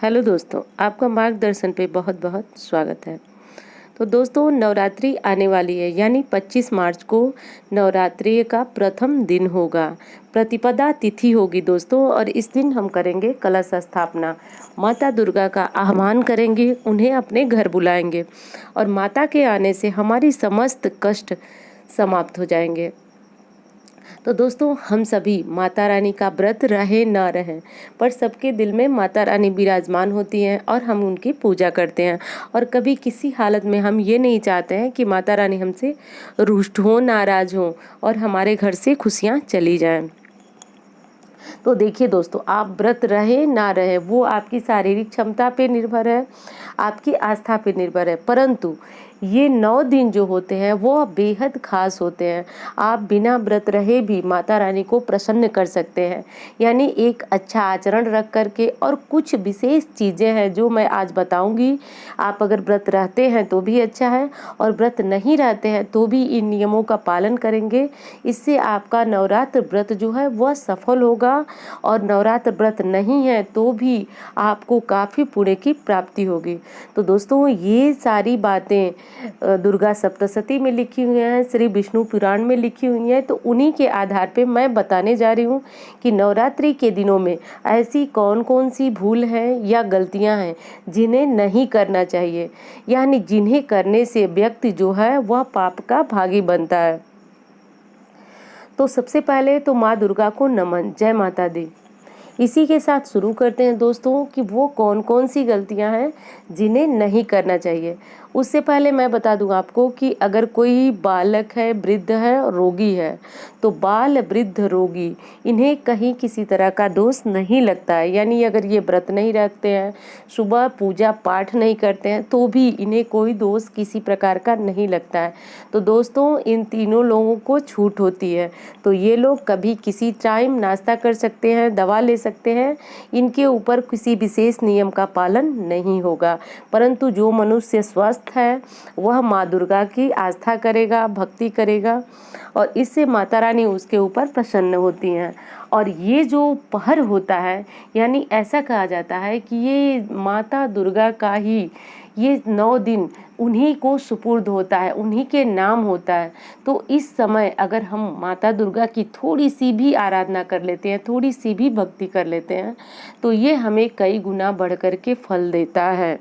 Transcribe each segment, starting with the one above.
Hello दोस्तों, आपका मार्गदर्शन पे बहुत बहुत स्वागत है। तो दोस्तों, नवरात्रि आने वाली है, यानी 25 मार्च को नवरात्रि का प्रथम दिन होगा। प्रतिपदा तिथि होगी दोस्तों, और इस दिन हम करेंगे कलश स्थापना। माता दुर्गा का आह्वान करेंगे, उन्हें अपने घर बुलाएंगे और माता के आने से हमारी समस्त कष्ट समाप्त हो जाएंगे। तो दोस्तों, हम सभी माता रानी का व्रत रहे ना रहें, पर सबके दिल में माता रानी विराजमान होती हैं और हम उनकी पूजा करते हैं। और कभी किसी हालत में हम ये नहीं चाहते हैं कि माता रानी हमसे रुष्ट हो, नाराज हो और हमारे घर से खुशियाँ चली जाएं। तो देखिए दोस्तों, आप व्रत रहे ना रहे वो आपकी शारीरिक क्षमता पे निर्भर है, आपकी आस्था पे निर्भर है, परंतु ये 9 दिन जो होते हैं वो बेहद खास होते हैं। आप बिना व्रत रहे भी माता रानी को प्रसन्न कर सकते हैं, यानी एक अच्छा आचरण रख करके। और कुछ विशेष चीज़ें हैं जो मैं आज बताऊंगी। आप अगर व्रत रहते हैं तो भी अच्छा है, और व्रत नहीं रहते हैं तो भी इन नियमों का पालन करेंगे। इससे आपका नवरात्र व्रत जो है वह सफल होगा, और नवरात्र व्रत नहीं है तो भी आपको काफ़ी पुण्य की प्राप्ति होगी। तो दोस्तों, ये सारी बातें दुर्गा सप्तशती में लिखी हुई हैं, श्री विष्णु पुराण में लिखी हुई हैं। तो उन्हीं के आधार पे मैं बताने जा रही हूँ कि नवरात्रि के दिनों में ऐसी कौन कौन सी भूल है या गलतियाँ हैं जिन्हें नहीं करना चाहिए, यानी जिन्हें करने से व्यक्ति जो है वह पाप का भागी बनता है। तो सबसे पहले तो माँ दुर्गा को नमन, जय माता दी। इसी के साथ शुरू करते हैं दोस्तों कि वो कौन कौन सी गलतियां हैं जिन्हें नहीं करना चाहिए। उससे पहले मैं बता दूं आपको कि अगर कोई बालक है, वृद्ध है और रोगी है, तो बाल, वृद्ध, रोगी इन्हें कहीं किसी तरह का दोष नहीं लगता है। यानी अगर ये व्रत नहीं रखते हैं, सुबह पूजा पाठ नहीं करते हैं, तो भी इन्हें कोई दोष किसी प्रकार का नहीं लगता है। तो दोस्तों, इन तीनों लोगों को छूट होती है। तो ये लोग कभी किसी टाइम नाश्ता कर सकते हैं, दवा ले सकते हैं, इनके ऊपर किसी विशेष नियम का पालन नहीं होगा। परंतु जो मनुष्य स्वस्थ है वह माँ दुर्गा की आस्था करेगा, भक्ति करेगा, और इससे माता रानी उसके ऊपर प्रसन्न होती हैं। और ये जो पहर होता है, यानी ऐसा कहा जाता है कि ये माता दुर्गा का ही ये 9 दिन उन्हीं को सुपुर्द होता है, उन्हीं के नाम होता है। तो इस समय अगर हम माता दुर्गा की थोड़ी सी भी आराधना कर लेते हैं, थोड़ी सी भी भक्ति कर लेते हैं, तो ये हमें कई गुना बढ़ कर के फल देता है।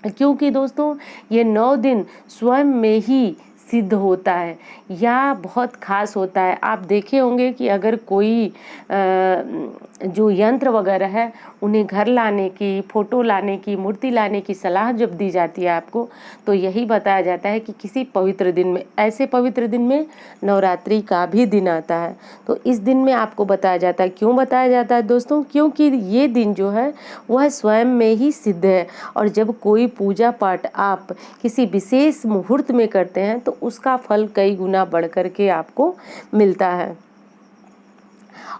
क्योंकि दोस्तों, ये 9 दिन स्वयं में ही सिद्ध होता है या बहुत खास होता है। आप देखे होंगे कि अगर कोई जो यंत्र वगैरह है उन्हें घर लाने की, फोटो लाने की, मूर्ति लाने की सलाह जब दी जाती है आपको, तो यही बताया जाता है कि किसी पवित्र दिन में, ऐसे पवित्र दिन में नवरात्रि का भी दिन आता है। तो इस दिन में आपको बताया जाता है। क्यों बताया जाता है दोस्तों? क्योंकि ये दिन जो है वह स्वयं में ही सिद्ध है, और जब कोई पूजा पाठ आप किसी विशेष मुहूर्त में करते हैं तो उसका फल कई गुना बढ़ कर के आपको मिलता है,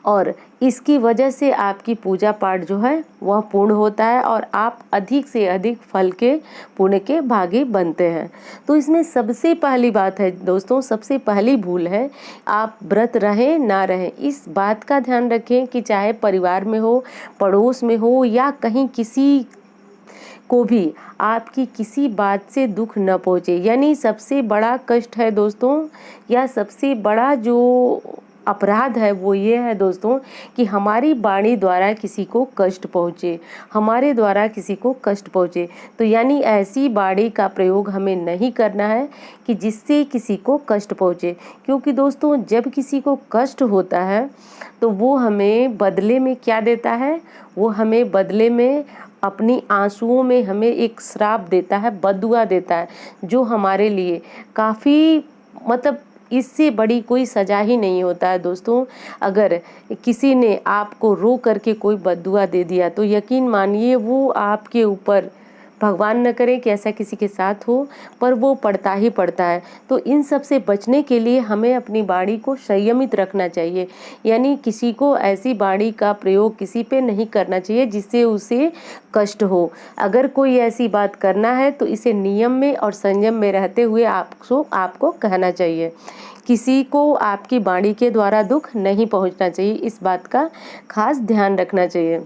और इसकी वजह से आपकी पूजा पाठ जो है वह पूर्ण होता है और आप अधिक से अधिक फल के, पुण्य के भागी बनते हैं। तो इसमें सबसे पहली बात है दोस्तों, सबसे पहली भूल है, आप व्रत रहें ना रहें, इस बात का ध्यान रखें कि चाहे परिवार में हो, पड़ोस में हो, या कहीं किसी को भी आपकी किसी बात से दुख न पहुँचे। यानी सबसे बड़ा कष्ट है दोस्तों, या सबसे बड़ा जो अपराध है वो ये है दोस्तों कि हमारी वाणी द्वारा किसी को कष्ट पहुँचे, हमारे द्वारा किसी को कष्ट पहुँचे। तो यानी ऐसी वाणी का प्रयोग हमें नहीं करना है कि जिससे किसी को कष्ट पहुँचे। क्योंकि दोस्तों, जब किसी को कष्ट होता है तो वो हमें बदले में क्या देता है? वो हमें बदले में अपनी आंसुओं में हमें एक श्राप देता है, बद्दुआ देता है, जो हमारे लिए काफ़ी, मतलब इससे बड़ी कोई सजा ही नहीं होता है दोस्तों। अगर किसी ने आपको रो करके कोई बद्दुआ दे दिया तो यकीन मानिए वो आपके ऊपर, भगवान न करे कि ऐसा किसी के साथ हो, पर वो पड़ता ही पड़ता है। तो इन सब से बचने के लिए हमें अपनी वाणी को संयमित रखना चाहिए, यानी किसी को ऐसी वाणी का प्रयोग किसी पे नहीं करना चाहिए जिससे उसे कष्ट हो। अगर कोई ऐसी बात करना है तो इसे नियम में और संयम में रहते हुए आपको कहना चाहिए। किसी को आपकी वाणी के द्वारा दुख नहीं पहुंचना चाहिए, इस बात का खास ध्यान रखना चाहिए।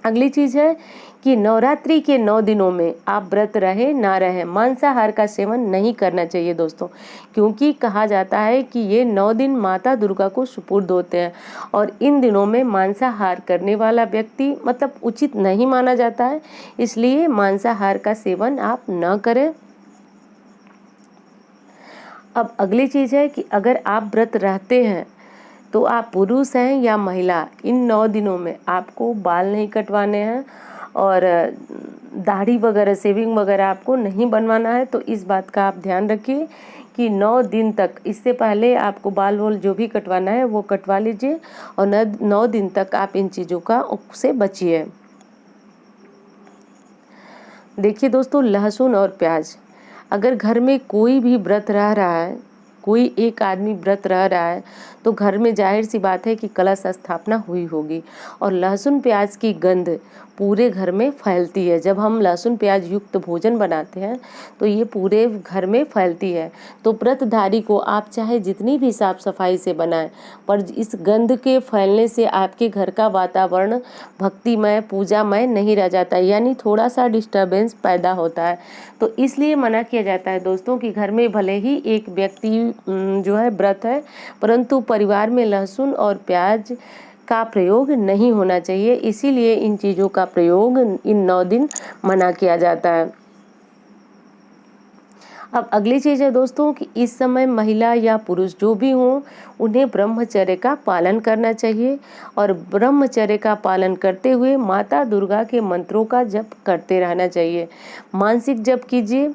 अगली चीज़ है कि नवरात्रि के 9 दिनों में आप व्रत रहे ना रहे मांसाहार का सेवन नहीं करना चाहिए दोस्तों, क्योंकि कहा जाता है कि ये 9 दिन माता दुर्गा को सुपुर्द होते हैं और इन दिनों में मांसाहार करने वाला व्यक्ति मतलब उचित नहीं माना जाता है, इसलिए मांसाहार का सेवन आप न करें। अब अगली चीज़ है कि अगर आप व्रत रहते हैं तो आप पुरुष हैं या महिला, इन 9 दिनों में आपको बाल नहीं कटवाने हैं और दाढ़ी वगैरह सेविंग वगैरह आपको नहीं बनवाना है। तो इस बात का आप ध्यान रखिए कि 9 दिन तक, इससे पहले आपको बाल वाल जो भी कटवाना है वो कटवा लीजिए और 9 दिन तक आप इन चीज़ों का से बचिए। देखिए दोस्तों, लहसुन और प्याज, अगर घर में कोई भी व्रत रह रहा है, कोई एक आदमी व्रत रह रहा है तो घर में जाहिर सी बात है कि कलश स्थापना हुई होगी और लहसुन प्याज की गंध पूरे घर में फैलती है। जब हम लहसुन प्याज युक्त भोजन बनाते हैं तो ये पूरे घर में फैलती है। तो व्रतधारी को आप चाहे जितनी भी साफ सफाई से बनाएं, पर इस गंध के फैलने से आपके घर का वातावरण भक्तिमय पूजामय नहीं रह जाता, यानी थोड़ा सा डिस्टर्बेंस पैदा होता है। तो इसलिए मना किया जाता है दोस्तों कि घर में भले ही एक व्यक्ति जो है व्रत है, परंतु परिवार में लहसुन और प्याज का प्रयोग नहीं होना चाहिए। इसीलिए इन चीज़ों का प्रयोग इन 9 दिन मना किया जाता है। अब अगली चीज़ है दोस्तों कि इस समय महिला या पुरुष जो भी हों, उन्हें ब्रह्मचर्य का पालन करना चाहिए और ब्रह्मचर्य का पालन करते हुए माता दुर्गा के मंत्रों का जप करते रहना चाहिए। मानसिक जप कीजिए,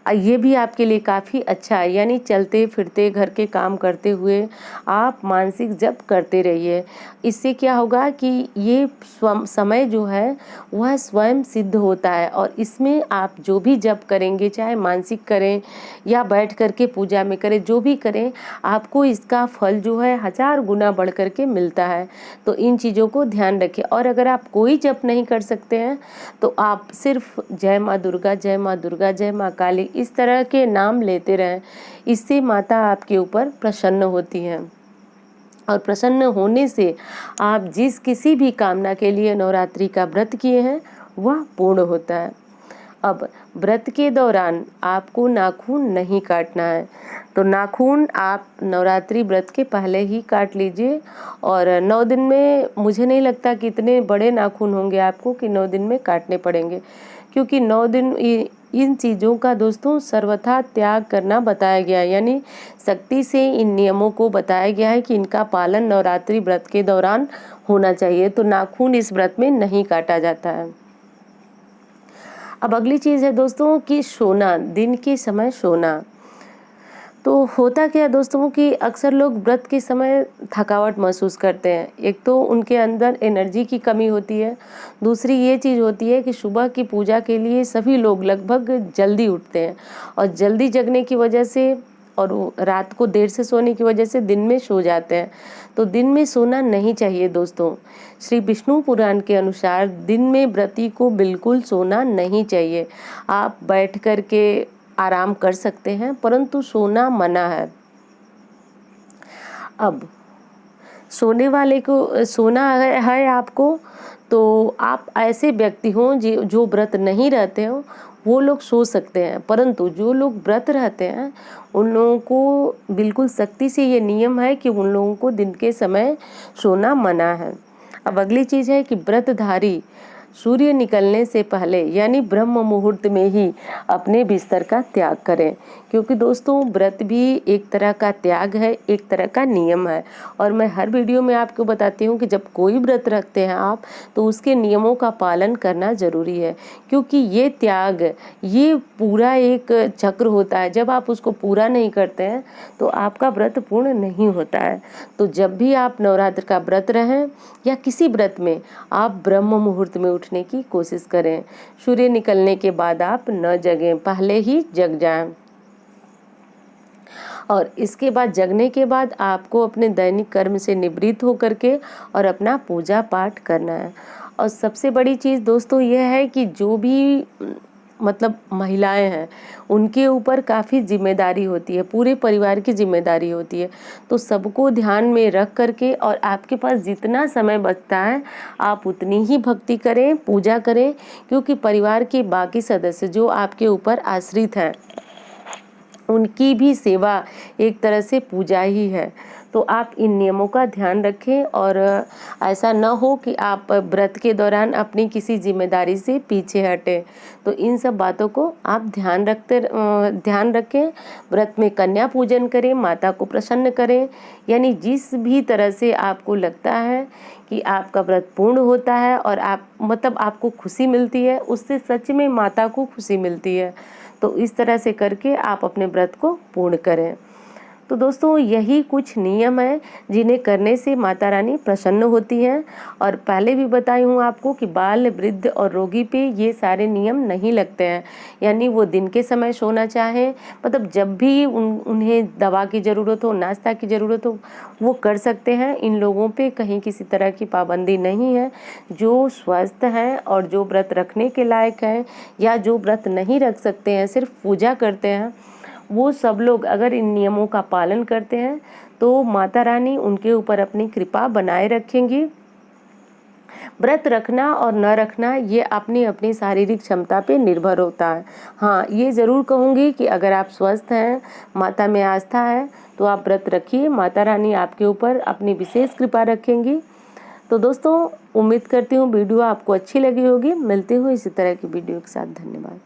ये भी आपके लिए काफ़ी अच्छा है, यानी चलते फिरते घर के काम करते हुए आप मानसिक जप करते रहिए। इससे क्या होगा कि ये समय जो है वह स्वयं सिद्ध होता है और इसमें आप जो भी जप करेंगे, चाहे मानसिक करें या बैठ करके पूजा में करें, जो भी करें, आपको इसका फल जो है 1000 गुना बढ़ करके मिलता है। तो इन चीज़ों को ध्यान रखें। और अगर आप कोई जप नहीं कर सकते हैं तो आप सिर्फ जय माँ दुर्गा, जय माँ दुर्गा, जय माँ काली, इस तरह के नाम लेते रहें। इससे माता आपके ऊपर प्रसन्न होती हैं और प्रसन्न होने से आप जिस किसी भी कामना के लिए नवरात्रि का व्रत किए हैं वह पूर्ण होता है। अब व्रत के दौरान आपको नाखून नहीं काटना है, तो नाखून आप नवरात्रि व्रत के पहले ही काट लीजिए और 9 दिन में मुझे नहीं लगता कि इतने बड़े नाखून होंगे आपको कि 9 दिन में काटने पड़ेंगे, क्योंकि 9 दिन इन चीज़ों का दोस्तों सर्वथा त्याग करना बताया गया है, यानी सख्ती से इन नियमों को बताया गया है कि इनका पालन नवरात्रि व्रत के दौरान होना चाहिए। तो नाखून इस व्रत में नहीं काटा जाता है। अब अगली चीज़ है दोस्तों कि सोना, दिन के समय सोना। तो होता क्या है दोस्तों कि अक्सर लोग व्रत के समय थकावट महसूस करते हैं। एक तो उनके अंदर एनर्जी की कमी होती है, दूसरी ये चीज़ होती है कि सुबह की पूजा के लिए सभी लोग लगभग जल्दी उठते हैं और जल्दी जगने की वजह से और रात को देर से सोने की वजह से दिन में सो जाते हैं। तो दिन में सोना नहीं चाहिए दोस्तों। श्री विष्णु पुराण के अनुसार दिन में व्रती को बिल्कुल सोना नहीं चाहिए। आप बैठ कर के आराम कर सकते हैं, परंतु सोना मना है। अब सोने वाले को सोना है आपको, तो आप ऐसे व्यक्ति हों जो व्रत नहीं रहते हो, वो लोग सो सकते हैं, परंतु जो लोग व्रत रहते हैं उन लोगों को बिल्कुल सख्ती से ये नियम है कि उन लोगों को दिन के समय सोना मना है। अब अगली चीज़ है कि व्रतधारी सूर्य निकलने से पहले यानी ब्रह्म मुहूर्त में ही अपने बिस्तर का त्याग करें, क्योंकि दोस्तों व्रत भी एक तरह का त्याग है, एक तरह का नियम है। और मैं हर वीडियो में आपको बताती हूँ कि जब कोई व्रत रखते हैं आप, तो उसके नियमों का पालन करना ज़रूरी है, क्योंकि ये त्याग, ये पूरा एक चक्र होता है। जब आप उसको पूरा नहीं करते हैं तो आपका व्रत पूर्ण नहीं होता है। तो जब भी आप नवरात्र का व्रत रहें या किसी व्रत में, आप ब्रह्म मुहूर्त में उठने की कोशिश करें। सूर्य निकलने के बाद आप न जगें, पहले ही जग जाएं। और इसके बाद जगने के बाद आपको अपने दैनिक कर्म से निवृत्त होकर के और अपना पूजा पाठ करना है। और सबसे बड़ी चीज़ दोस्तों यह है कि जो भी मतलब महिलाएं हैं, उनके ऊपर काफ़ी जिम्मेदारी होती है, पूरे परिवार की जिम्मेदारी होती है। तो सबको ध्यान में रख करके और आपके पास जितना समय बचता है आप उतनी ही भक्ति करें, पूजा करें, क्योंकि परिवार के बाकी सदस्य जो आपके ऊपर आश्रित हैं उनकी भी सेवा एक तरह से पूजा ही है। तो आप इन नियमों का ध्यान रखें और ऐसा न हो कि आप व्रत के दौरान अपनी किसी जिम्मेदारी से पीछे हटें। तो इन सब बातों को आप ध्यान रखें। व्रत में कन्या पूजन करें, माता को प्रसन्न करें, यानी जिस भी तरह से आपको लगता है कि आपका व्रत पूर्ण होता है और आपको खुशी मिलती है, उससे सच में माता को खुशी मिलती है। तो इस तरह से करके आप अपने व्रत को पूर्ण करें। तो दोस्तों यही कुछ नियम हैं जिन्हें करने से माता रानी प्रसन्न होती हैं। और पहले भी बताई हूँ आपको कि बाल, वृद्ध और रोगी पे ये सारे नियम नहीं लगते हैं। यानी वो दिन के समय सोना चाहें, मतलब जब भी उन्हें दवा की ज़रूरत हो, नाश्ता की ज़रूरत हो, वो कर सकते हैं। इन लोगों पे कहीं किसी तरह की पाबंदी नहीं है। जो स्वस्थ हैं और जो व्रत रखने के लायक हैं या जो व्रत नहीं रख सकते हैं, सिर्फ पूजा करते हैं, वो सब लोग अगर इन नियमों का पालन करते हैं तो माता रानी उनके ऊपर अपनी कृपा बनाए रखेंगी। व्रत रखना और न रखना ये अपनी अपनी शारीरिक क्षमता पे निर्भर होता है। हाँ, ये ज़रूर कहूँगी कि अगर आप स्वस्थ हैं, माता में आस्था है, तो आप व्रत रखिए, माता रानी आपके ऊपर अपनी विशेष कृपा रखेंगी। तो दोस्तों उम्मीद करती हूँ वीडियो आपको अच्छी लगी होगी। मिलती हूँ इसी तरह की वीडियो के साथ। धन्यवाद।